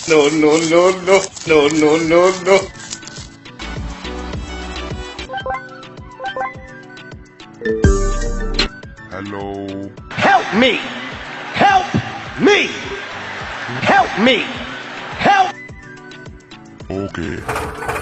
No, no, no, no, no, no, no, no. Hello. Help me! Help me! Help me! Help! Okay.